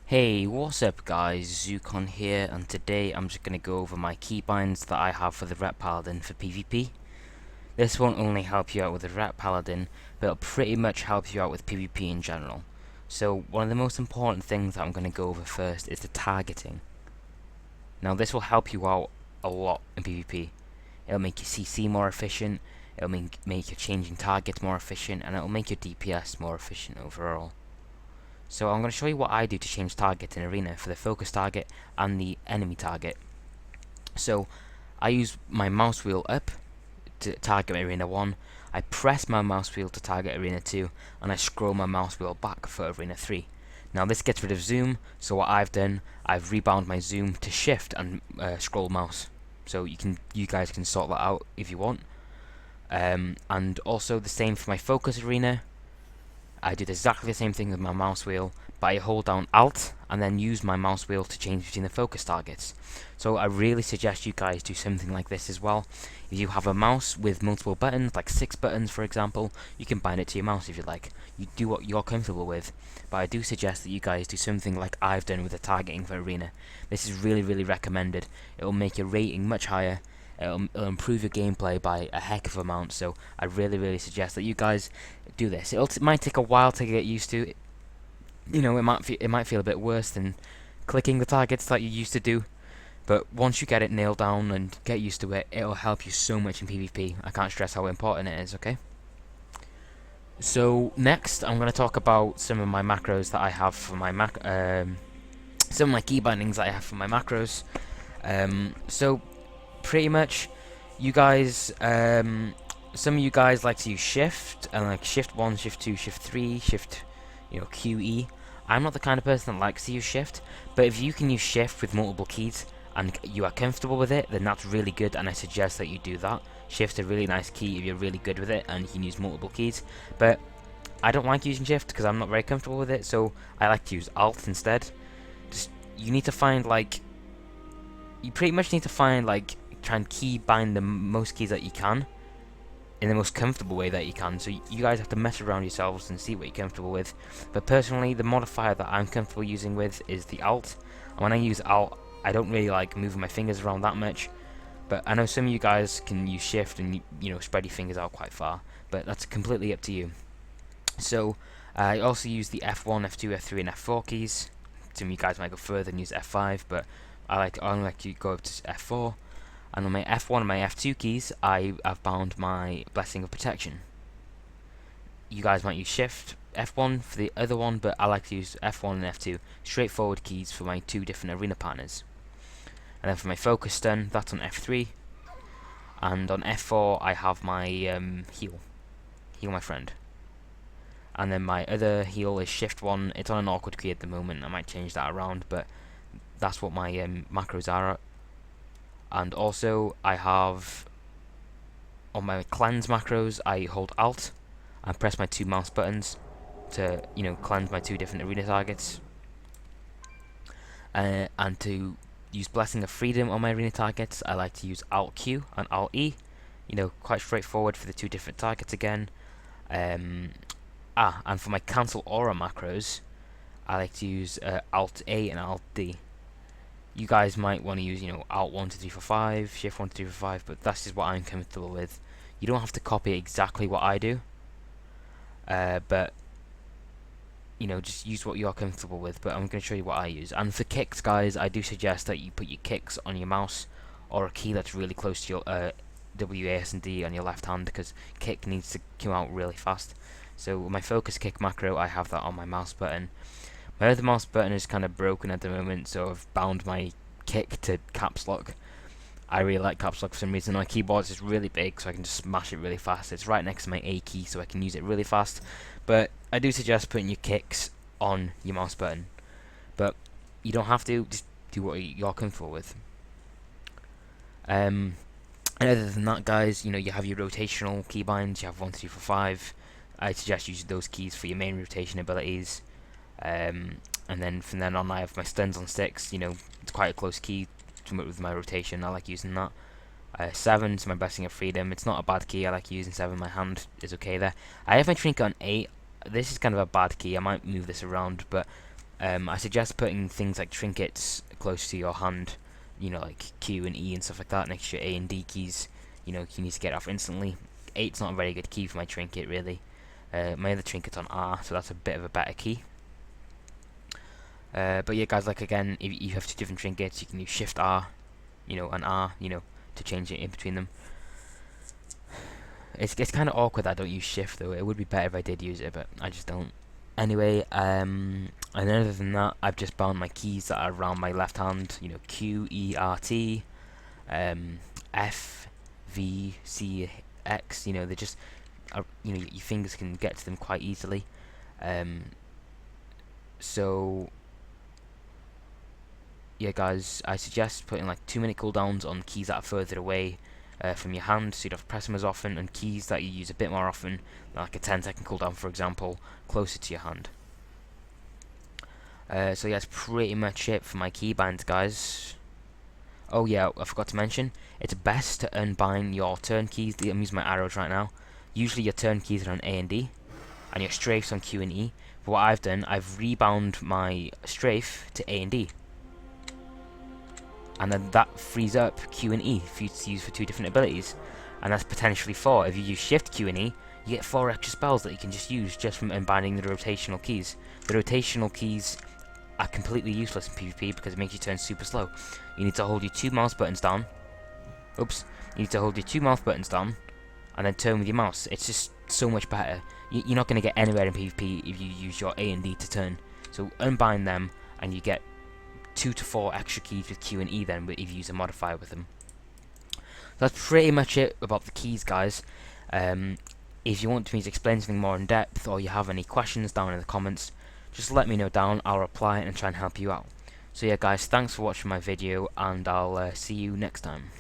Hey, what's up guys, Zukon here, and today I'm just going to go over my keybinds that I have for the Ret Paladin for PvP. This won't only help you out with the Ret Paladin, but it'll pretty much help you out with PvP in general. So, one of the most important things that I'm going to go over first is the targeting. Now this will help you out a lot in PvP. It'll make your CC more efficient, it'll make your changing targets more efficient, and it'll make your DPS more efficient overall. So I'm going to show you what I do to change targets in Arena for the focus target and the enemy target. So I use my mouse wheel up to target Arena 1, I press my mouse wheel to target Arena 2, and I scroll my mouse wheel back for Arena 3. Now this gets rid of zoom, so what I've done, I've rebound my zoom to shift and scroll mouse. So you guys can sort that out if you want. And also the same for my focus arena. I do exactly the same thing with my mouse wheel, but I hold down Alt and then use my mouse wheel to change between the focus targets. So I really suggest you guys do something like this as well. If you have a mouse with multiple buttons, like 6 buttons for example, you can bind it to your mouse if you like. You do what you're comfortable with, but I do suggest that you guys do something like I've done with the targeting for Arena. This is really recommended. It will make your rating much higher. It'll improve your gameplay by a heck of an amount, so I really suggest that you guys do this. It might take a while to get used to. You know, it might feel a bit worse than clicking the targets that you used to do, but once you get it nailed down and get used to it, it'll help you so much in PvP. I can't stress how important it is, okay? So next, I'm going to talk about some of my macros that I have for my some of my key bindings that I have for my macros. So pretty much, you guys, some of you guys like to use shift and like shift 1, shift 2, shift 3, shift, QE. I'm not the kind of person that likes to use shift, but if you can use shift with multiple keys and you are comfortable with it, then that's really good, and I suggest that you do that. Shift's a really nice key if you're really good with it and you can use multiple keys, but I don't like using shift because I'm not very comfortable with it, so I like to use alt instead. You need to find you pretty much need to find try and key bind the most keys that you can in the most comfortable way that you can. So you guys have to mess around yourselves and see what you're comfortable with. But personally, the modifier that I'm comfortable using with is the alt. And when I use alt, I don't really like moving my fingers around that much. But I know some of you guys can use shift and spread your fingers out quite far. But that's completely up to you. So I also use the F1, F2, F3, and F4 keys. Some of you guys might go further and use F5, but I only like to go up to F4. And on my F1 and my F2 keys, I have bound my Blessing of Protection. You guys might use Shift F1 for the other one, but I like to use F1 and F2, straightforward keys for my 2 different arena partners. And then for my Focus Stun, that's on F3. And on F4, I have my Heal my friend. And then my other heal is Shift 1. It's on an awkward key at the moment. I might change that around, but that's what my macros are. And also, I have on my cleanse macros, I hold Alt and press my 2 mouse buttons to cleanse my 2 different arena targets. And to use Blessing of Freedom on my arena targets, I like to use Alt Q and Alt E. Quite straightforward for the 2 different targets again. And for my cancel aura macros, I like to use Alt A and Alt D. You guys might want to use, Alt 1, 2, 3, 4, 5, Shift 1, 2, 3, 4, 5, but that's just what I'm comfortable with. You don't have to copy exactly what I do, but just use what you're comfortable with. But I'm going to show you what I use. And for kicks, guys, I do suggest that you put your kicks on your mouse or a key that's really close to your W, A, S, and D on your left hand, because kick needs to come out really fast. So with my focus kick macro, I have that on my mouse button. My other mouse button is kind of broken at the moment, so I've bound my kick to caps lock. I really like caps lock for some reason. My keyboard is really big, so I can just smash it really fast. It's right next to my A key, so I can use it really fast. But I do suggest putting your kicks on your mouse button. But you don't have to, just do what you're comfortable with. And other than that, guys, you have your rotational keybinds. You have 1, 2, 3, 4, 5. I suggest using those keys for your main rotation abilities. And then from then on, I have my stuns on 6. It's quite a close key with my rotation. I like using that. 7 is my Blessing of Freedom. It's not a bad key. I like using 7. My hand is okay there. I have my Trinket on 8. This is kind of a bad key. I might move this around, but I suggest putting things like trinkets close to your hand, you know, like Q and E and stuff like that, next to your A and D keys. You know, you need to get off instantly. 8's not a very good key for my trinket, really. My other trinket's on R, so that's a bit of a better key. But yeah, guys, like again, if you have two different trinkets, you can use Shift R, you know, and R, you know, to change it in between them. It's kind of awkward that I don't use Shift though. It would be better if I did use it, but I just don't. Anyway, and other than that, I've just bound my keys that are around my left hand. You know, Q, E, R, T, F, V, C, X. You know, they're just, you know, your fingers can get to them quite easily. So yeah, guys, I suggest putting like 2-minute cooldowns on keys that are further away from your hand, so you don't have to press them as often, and keys that you use a bit more often, like a 10-second cooldown, for example, closer to your hand. So yeah, that's pretty much it for my keybinds, guys. Oh yeah, I forgot to mention, it's best to unbind your turn keys. I'm using my arrows right now. Usually your turn keys are on A and D, and your strafes on Q and E. But what I've done, I've rebound my strafe to A and D. And then that frees up Q and E for you to use for 2 different abilities. And that's potentially 4. If you use Shift Q and E, you get 4 extra spells that you can just use just from unbinding the rotational keys. The rotational keys are completely useless in PvP because it makes you turn super slow. You need to hold your 2 mouse buttons down. Oops. You need to hold your 2 mouse buttons down and then turn with your mouse. It's just so much better. You're not going to get anywhere in PvP if you use your A and D to turn. So unbind them and you get 2 to 4 extra keys with Q and E then if you use a modifier with them. That's pretty much it about the keys, guys. If you want me to explain something more in depth or you have any questions down in the comments, just let me know down. I'll reply and try and help you out. So yeah, guys, thanks for watching my video, and I'll see you next time.